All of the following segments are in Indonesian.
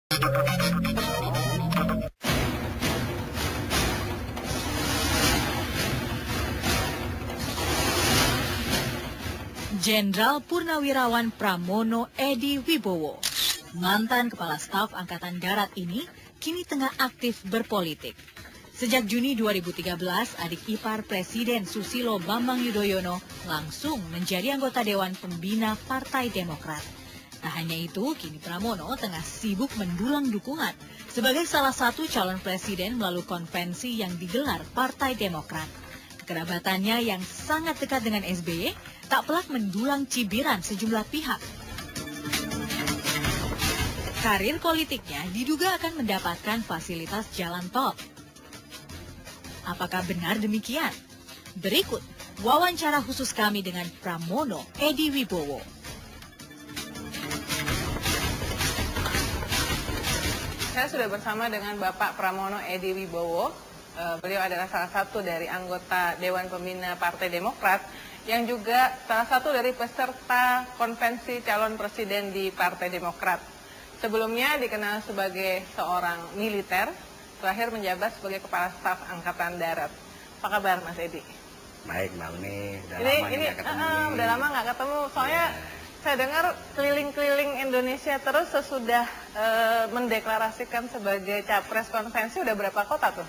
Jenderal Purnawirawan Pramono Edy Wibowo, mantan Kepala Staf Angkatan Darat ini kini tengah aktif berpolitik. Sejak Juni 2013, adik ipar Presiden Susilo Bambang Yudhoyono langsung menjadi anggota Dewan Pembina Partai Demokrat. Tak hanya itu, kini Pramono tengah sibuk mendulang dukungan sebagai salah satu calon presiden melalui konvensi yang digelar Partai Demokrat. Kekerabatannya yang sangat dekat dengan SBY tak pelak mendulang cibiran sejumlah pihak. Karir politiknya diduga akan mendapatkan fasilitas jalan tol. Apakah benar demikian? Berikut wawancara khusus kami dengan Pramono Edy Wibowo. Saya sudah bersama dengan Bapak Pramono Edy Wibowo. Beliau adalah salah satu dari anggota Dewan Pembina Partai Demokrat yang juga salah satu dari peserta konvensi calon presiden di Partai Demokrat. Sebelumnya dikenal sebagai seorang militer, terakhir menjabat sebagai Kepala Staf Angkatan Darat. Apa kabar Mas Edy? Baik, Mbak Uni. Udah lama nggak ketemu. Soalnya saya dengar keliling-keliling Indonesia terus sesudah mendeklarasikan sebagai capres konvensi, udah berapa kota tuh?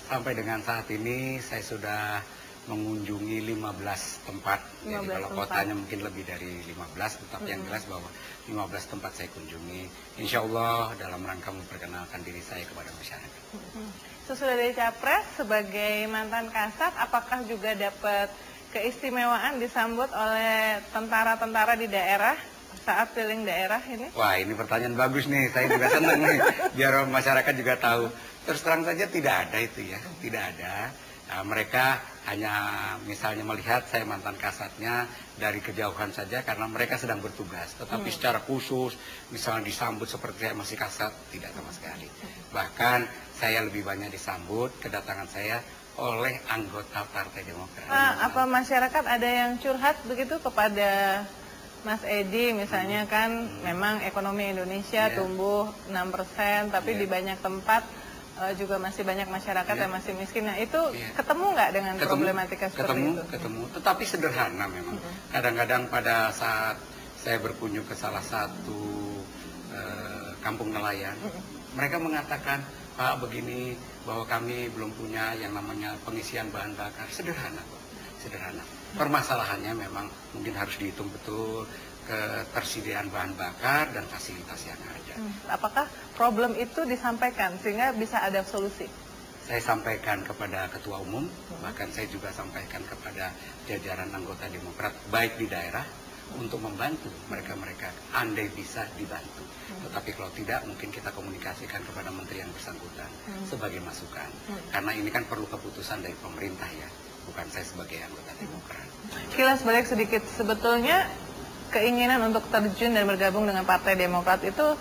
Sampai dengan saat ini saya sudah mengunjungi 15 tempat. Jadi kalau kotanya mungkin lebih dari 15, tetapi yang jelas bahwa 15 tempat saya kunjungi. Insya Allah dalam rangka memperkenalkan diri saya kepada masyarakat. Sesudah dari capres sebagai mantan Kasat, apakah juga dapat keistimewaan disambut oleh tentara-tentara di daerah saat keliling daerah ini? Wah, ini pertanyaan bagus nih, saya juga senang nih, biar masyarakat juga tahu. Terus terang saja tidak ada itu ya, tidak ada. Nah, mereka hanya misalnya melihat saya mantan kasatnya dari kejauhan saja karena mereka sedang bertugas. Tetapi secara khusus, misalnya disambut seperti saya masih kasat, tidak sama sekali. Bahkan saya lebih banyak disambut kedatangan saya oleh anggota Partai Demokrat. Apa masyarakat ada yang curhat begitu kepada Mas Edy, misalnya kan memang ekonomi Indonesia tumbuh 6%, tapi di banyak tempat juga masih banyak masyarakat yang masih miskin. Nah itu ketemu nggak dengan problematika seperti itu? Ketemu, tetapi sederhana memang. Kadang-kadang pada saat saya berkunjung ke salah satu kampung nelayan, mereka mengatakan, Pak begini, bahwa kami belum punya yang namanya pengisian bahan bakar. Sederhana kok, sederhana. Permasalahannya memang mungkin harus dihitung betul ketersediaan bahan bakar dan fasilitas yang ada. Apakah problem itu disampaikan sehingga bisa ada solusi? Saya sampaikan kepada Ketua Umum, bahkan saya juga sampaikan kepada jajaran anggota Demokrat, baik di daerah, untuk membantu mereka-mereka, andai bisa dibantu. Tetapi kalau tidak, mungkin kita komunikasikan kepada menteri yang bersangkutan sebagai masukan. Karena ini kan perlu keputusan dari pemerintah ya, bukan saya sebagai anggota Demokrat. Kilas balik sedikit, sebetulnya keinginan untuk terjun dan bergabung dengan Partai Demokrat itu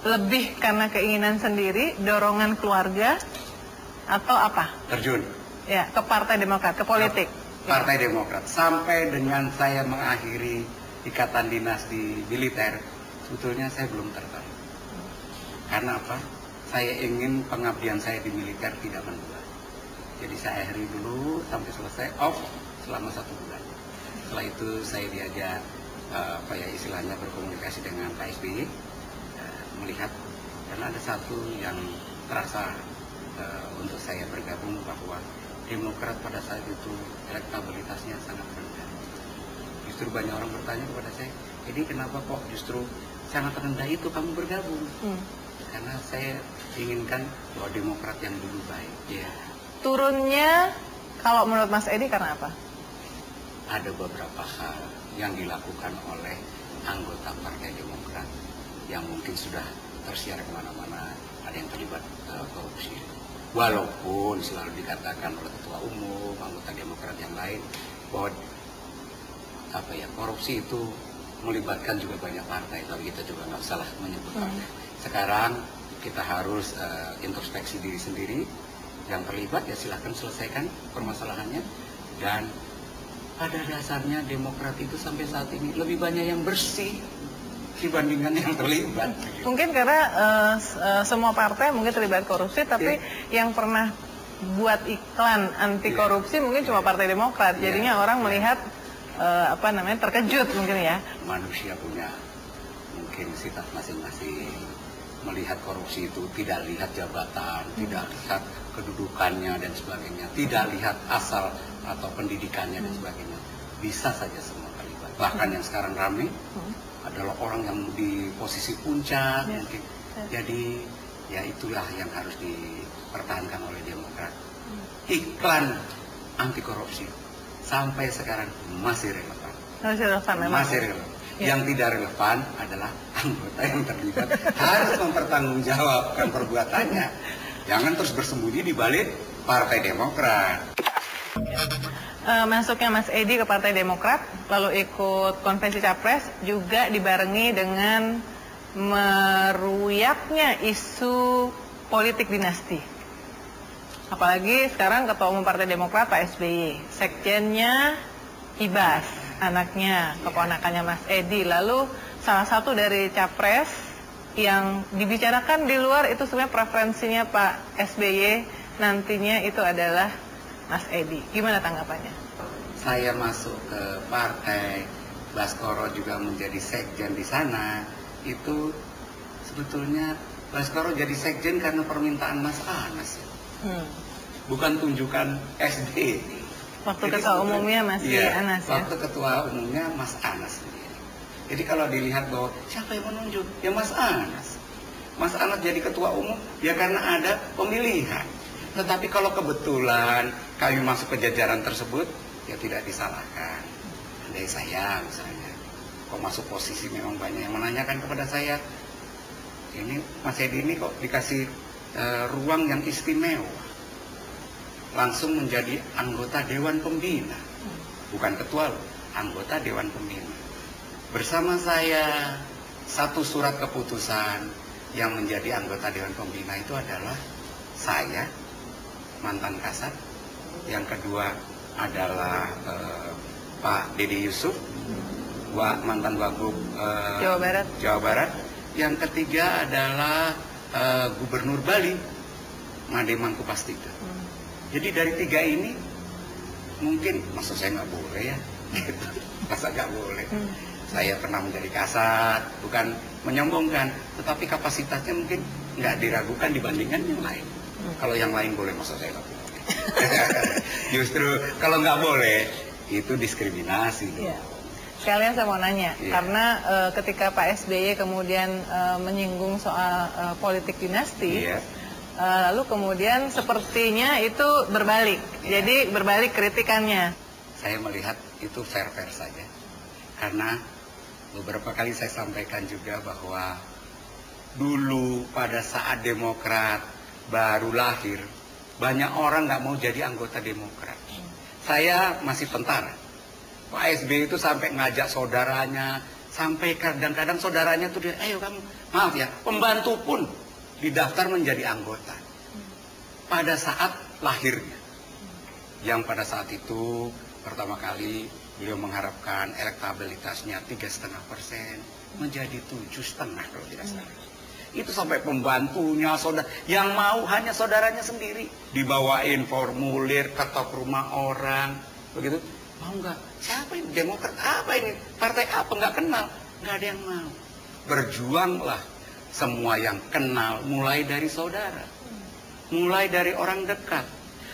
lebih karena keinginan sendiri, dorongan keluarga, atau apa? Terjun? Ya, ke Partai Demokrat, ke politik. Partai Demokrat. Sampai dengan saya mengakhiri ikatan dinas di militer, sebetulnya saya belum tertarik. Karena apa? Saya ingin pengabdian saya di militer tidak menua. Jadi saya akhiri dulu sampai selesai, off selama 1 bulan. Setelah itu saya diajak istilahnya berkomunikasi dengan Pak SBY, melihat karena ada satu yang terasa untuk saya bergabung, bahwa Demokrat pada saat itu elektabilitasnya sangat rendah. Justru banyak orang bertanya kepada saya, jadi kenapa kok justru sangat rendah itu kamu bergabung? Karena saya inginkan bahwa Demokrat yang dulu baik. Ya. Turunnya kalau menurut Mas Edy karena apa? Ada beberapa hal yang dilakukan oleh anggota Partai Demokrat yang mungkin sudah tersiar kemana-mana, ada yang terlibat korupsi. Walaupun selalu dikatakan oleh Ketua Umum, anggota Demokrat yang lain, bahwa korupsi itu melibatkan juga banyak partai, tapi kita juga nggak salah menyebut partai. Sekarang kita harus introspeksi diri sendiri, yang terlibat ya silahkan selesaikan permasalahannya, dan pada dasarnya Demokrat itu sampai saat ini lebih banyak yang bersih dibandingkan yang terlibat. Mungkin karena semua partai mungkin terlibat korupsi, tapi yang pernah buat iklan anti korupsi mungkin cuma Partai Demokrat. Jadinya orang melihat terkejut mungkin ya. Manusia punya mungkin sifat masing-masing. Melihat korupsi itu tidak lihat jabatan, tidak lihat kedudukannya dan sebagainya, tidak lihat asal atau pendidikannya dan sebagainya. Bisa saja semua terlibat. Bahkan yang sekarang ramai adalah orang yang di posisi puncak mungkin. Jadi ya itulah yang harus dipertahankan oleh Demokrat. Iklan anti korupsi sampai sekarang masih relevan. Masih relevan memang. Masih relevan. Yang tidak relevan adalah anggota yang terlibat harus mempertanggungjawabkan perbuatannya. Jangan terus bersembunyi di balik Partai Demokrat. Masuknya Mas Edi ke Partai Demokrat, lalu ikut konvensi Capres, juga dibarengi dengan meruyaknya isu politik dinasti. Apalagi sekarang Ketua Umum Partai Demokrat Pak SBY, sekjennya Ibas, anaknya, keponakannya Mas Edi. Lalu salah satu dari Capres yang dibicarakan di luar itu sebenarnya preferensinya Pak SBY nantinya itu adalah Mas Edi. Gimana tanggapannya? Saya masuk ke partai, Baskoro juga menjadi sekjen di sana. Itu sebetulnya Baskoro jadi sekjen karena permintaan Mas Anas. Bukan tunjukan SD. Waktu ketua umumnya masih Anas ya? Waktu ketua umumnya Mas Anas sendiri. Jadi kalau dilihat bahwa siapa yang menunjuk? Ya Mas Anas. Mas Anas jadi ketua umum ya karena ada pemilihan. Tetapi kalau kebetulan kami masuk ke jajaran tersebut, ya tidak disalahkan. Andai saya misalnya, kok masuk posisi memang banyak yang menanyakan kepada saya, ini Mas Edi ini kok dikasih ruang yang istimewa, langsung menjadi anggota Dewan Pembina, bukan ketua, anggota Dewan Pembina. Bersama saya satu surat keputusan yang menjadi anggota Dewan Pembina itu adalah saya, mantan Kasat, yang kedua adalah Pak Dede Yusuf, mantan Wagub Jawa Barat, yang ketiga adalah Gubernur Bali, Made Mangkupastika. Jadi dari tiga ini mungkin maksud saya nggak boleh ya, masa nggak boleh. Saya pernah menjadi Kasat, bukan menyombongkan, tetapi kapasitasnya mungkin nggak diragukan dibandingkan yang lain. Kalau yang lain boleh, maksud saya nggak boleh. Justru kalau nggak boleh itu diskriminasi. Yeah. Sekalian saya mau nanya, karena ketika Pak SBY kemudian menyinggung soal politik dinasti, lalu kemudian sepertinya itu berbalik, jadi berbalik kritikannya. Saya melihat itu fair-fair saja, karena beberapa kali saya sampaikan juga bahwa dulu pada saat Demokrat baru lahir, banyak orang nggak mau jadi anggota Demokrat. Saya masih tentara. Pak SBY itu sampai ngajak saudaranya, sampai kadang-kadang saudaranya tuh dia, ayo kamu, maaf ya, pembantu pun didaftar menjadi anggota. Pada saat lahirnya, yang pada saat itu pertama kali beliau mengharapkan elektabilitasnya 3,5% menjadi 7,5% kalau tidak salah. Itu sampai pembantunya, saudara, yang mau hanya saudaranya sendiri, dibawain formulir, ketok rumah orang, begitu. Mau nggak? Siapa ini? Demokrat apa ini? Partai apa? Nggak kenal. Nggak ada yang mau. Berjuanglah semua yang kenal, mulai dari saudara, mulai dari orang dekat,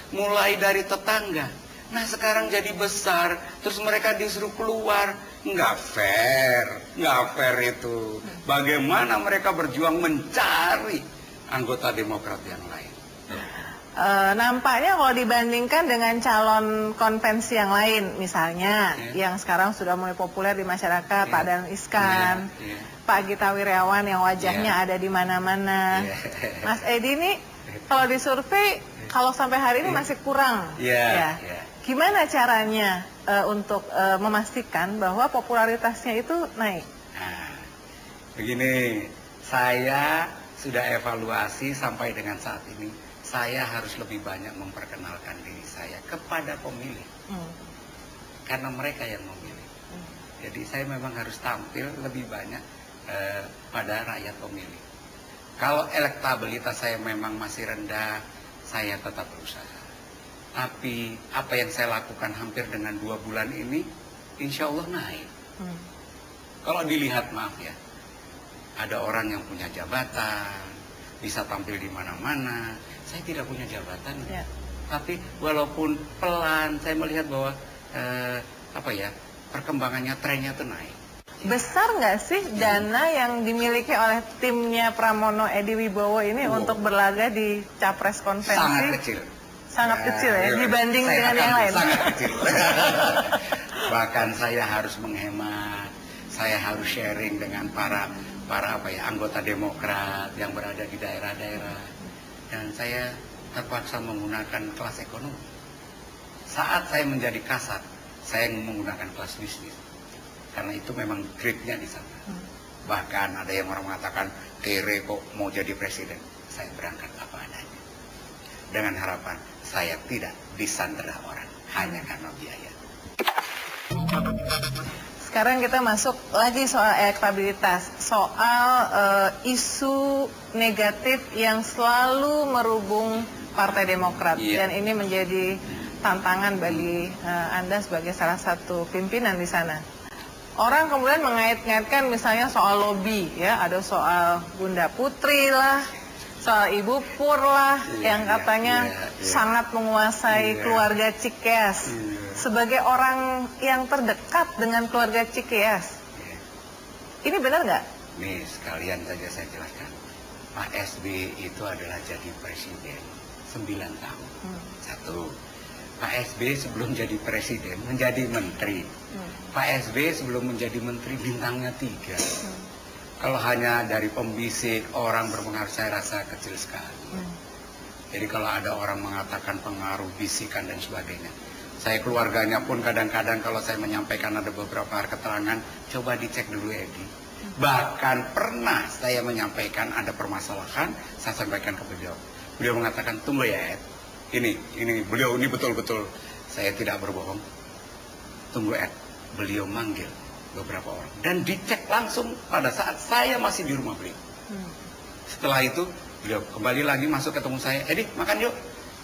mulai dari tetangga. Nah sekarang jadi besar, terus mereka disuruh keluar. Nggak fair, nggak fair itu. Bagaimana mereka berjuang mencari anggota Demokrat yang lain. Nampaknya kalau dibandingkan dengan calon konvensi yang lain, misalnya yang sekarang sudah mulai populer di masyarakat, Pak Dahlan Iskan, Pak Gita Wirjawan yang wajahnya ada di mana-mana, Mas Edi ini kalau disurvei kalau sampai hari ini masih kurang, Gimana caranya untuk memastikan bahwa popularitasnya itu naik? Nah, begini, saya sudah evaluasi sampai dengan saat ini. Saya harus lebih banyak memperkenalkan diri saya kepada pemilih, karena mereka yang memilih. Jadi saya memang harus tampil lebih banyak pada rakyat pemilih. Kalau elektabilitas saya memang masih rendah, saya tetap berusaha. Tapi apa yang saya lakukan hampir dengan 2 bulan ini, insya Allah naik. Kalau dilihat, maaf ya, ada orang yang punya jabatan, bisa tampil di mana-mana. Saya tidak punya jabatan, tapi walaupun pelan, saya melihat bahwa perkembangannya, trennya itu naik. Besar nggak sih dana yang dimiliki oleh timnya Pramono Edy Wibowo ini untuk berlaga di Capres Konvensi? Sangat kecil. Sangat kecil ya, dibanding dengan yang lain? Sangat kecil. Bahkan saya harus menghemat, saya harus sharing dengan para anggota Demokrat yang berada di daerah-daerah. Dan saya terpaksa menggunakan kelas ekonomi. Saat saya menjadi kasat, saya menggunakan kelas bisnis. Karena itu memang grade-nya di sana. Bahkan ada yang orang mengatakan, kere kok mau jadi presiden. Saya berangkat apa adanya. Dengan harapan saya tidak disandera orang hanya karena biaya. Sekarang kita masuk lagi soal elektabilitas, soal isu negatif yang selalu merubung Partai Demokrat. Dan ini menjadi tantangan bagi Anda sebagai salah satu pimpinan di sana. Orang kemudian mengait-ngaitkan misalnya soal lobby, ya, ada soal Bunda Putri lah, soal Ibu Pur lah, yang katanya sangat menguasai keluarga Cikeas. Sebagai orang yang terdekat dengan keluarga Cikeas, ini benar nggak? Nih, sekalian saja saya jelaskan. Pak SBY itu adalah jadi presiden 9 tahun. Satu, Pak SBY sebelum jadi presiden menjadi menteri. Pak SBY sebelum menjadi menteri bintangnya 3. Kalau hanya dari pembisik orang berpengaruh, saya rasa kecil sekali. Jadi kalau ada orang mengatakan pengaruh bisikan dan sebagainya, saya keluarganya pun kadang-kadang kalau saya menyampaikan ada beberapa keterangan, coba dicek dulu Edy. Bahkan pernah saya menyampaikan ada permasalahan, saya sampaikan ke beliau. Beliau mengatakan, tunggu ya Ed, ini beliau ini betul-betul saya tidak berbohong. Tunggu Ed, beliau manggil beberapa orang dan dicek langsung pada saat saya masih di rumah beliau. Setelah itu beliau kembali lagi masuk ketemu saya, Edy makan yuk.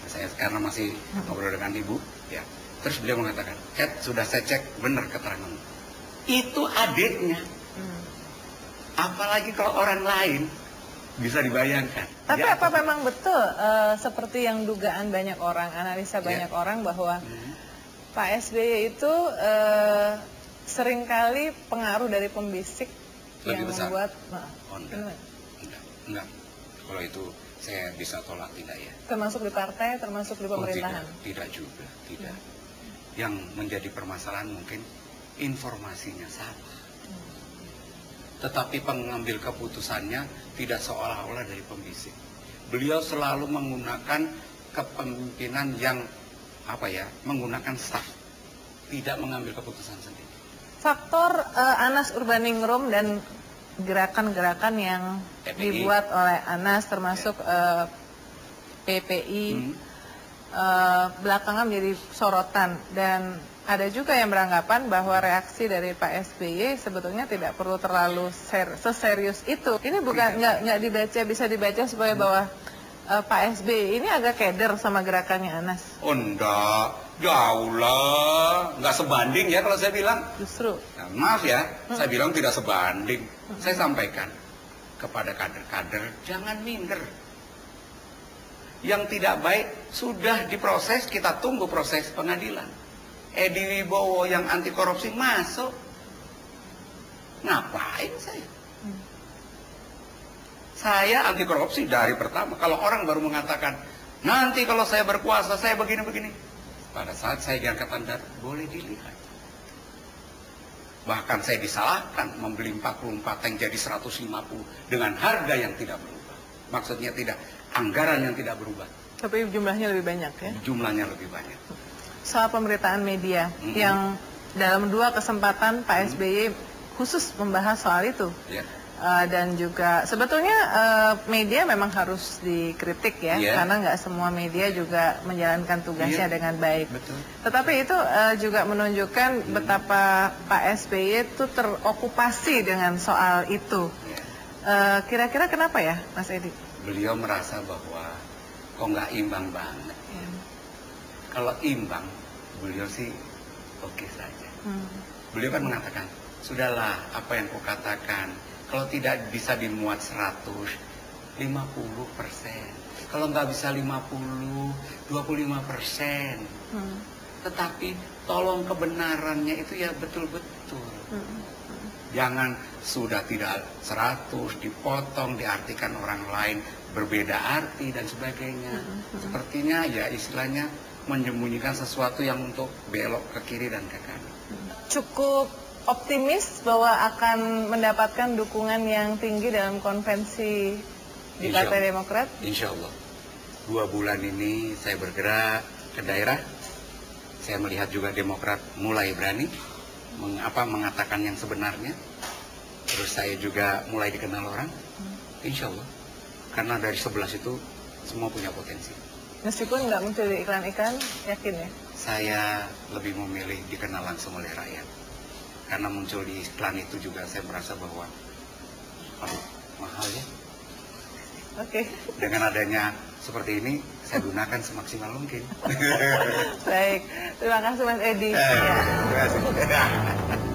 Saya karena masih ngobrol dengan ibu, ya. Terus beliau mengatakan, Ed sudah saya cek benar keterangan. Itu adiknya. Apalagi kalau orang lain, bisa dibayangkan. Tapi apa memang betul seperti yang dugaan banyak orang, analisa banyak orang bahwa Pak SBY itu seringkali pengaruh dari pembisik lebih yang besar. membuat enggak. Kalau itu saya bisa tolak, tidak ya. Termasuk di partai, termasuk di pemerintahan. Tidak juga, tidak. Yang menjadi permasalahan mungkin informasinya salah. Tetapi pengambil keputusannya tidak seolah-olah dari pembisik. Beliau selalu menggunakan kepemimpinan yang menggunakan staff, tidak mengambil keputusan sendiri. Faktor Anas Urbaningrum dan gerakan-gerakan yang dibuat oleh Anas, termasuk PPI, belakangan menjadi sorotan, dan ada juga yang beranggapan bahwa reaksi dari Pak SBY sebetulnya tidak perlu terlalu seserius itu. Ini bukan nggak bisa dibaca sebagai bahwa Pak SBY ini agak keder sama gerakannya Anas. Oh enggak, jauh lah, nggak sebanding ya kalau saya bilang. Justru. Nah, maaf ya, saya bilang tidak sebanding. Saya sampaikan kepada kader-kader, jangan minder. Yang tidak baik sudah diproses, kita tunggu proses pengadilan. Edy Wibowo yang anti korupsi masuk, ngapain saya? Saya anti korupsi dari pertama. Kalau orang baru mengatakan, nanti kalau saya berkuasa saya begini-begini, pada saat saya diangkat darat, boleh dilihat. Bahkan saya disalahkan membeli 44 tank jadi 150 dengan harga yang tidak berubah. Maksudnya tidak, anggaran yang tidak berubah. Tapi jumlahnya lebih banyak ya? Jumlahnya lebih banyak. Soal pemberitaan media yang dalam 2 kesempatan Pak SBY khusus membahas soal itu. Dan juga sebetulnya media memang harus dikritik ya, Iya. karena nggak semua media juga menjalankan tugasnya Iya. dengan baik. Betul. Tetapi itu juga menunjukkan betapa Pak SBY itu terokupasi dengan soal itu. Ya. Kira-kira kenapa ya, Mas Edi? Beliau merasa bahwa kok nggak imbang banget. Kalau imbang, beliau sih oke saja. Beliau kan mengatakan, sudahlah apa yang kau katakan, kalau tidak bisa dimuat 100, 50%. Kalau nggak bisa 50, 25%. Tetapi tolong kebenarannya itu ya betul-betul. Jangan sudah tidak 100, dipotong, diartikan orang lain berbeda arti dan sebagainya. Sepertinya ya istilahnya menyembunyikan sesuatu yang untuk belok ke kiri dan ke kanan. Cukup optimis bahwa akan mendapatkan dukungan yang tinggi dalam konvensi di Insya Partai Allah. Demokrat? Insya Allah. 2 bulan ini saya bergerak ke daerah. Saya melihat juga Demokrat mulai berani mengatakan yang sebenarnya. Terus saya juga mulai dikenal orang. Insya Allah. Karena dari 11 itu semua punya potensi. Meskipun nggak muncul di iklan-iklan, yakin ya? Saya lebih memilih dikenal langsung oleh rakyat. Karena muncul di iklan itu juga saya merasa bahwa aduh, mahal ya. Oke. Dengan adanya seperti ini, saya gunakan semaksimal mungkin. Baik, terima kasih Mas Edi. Terima kasih.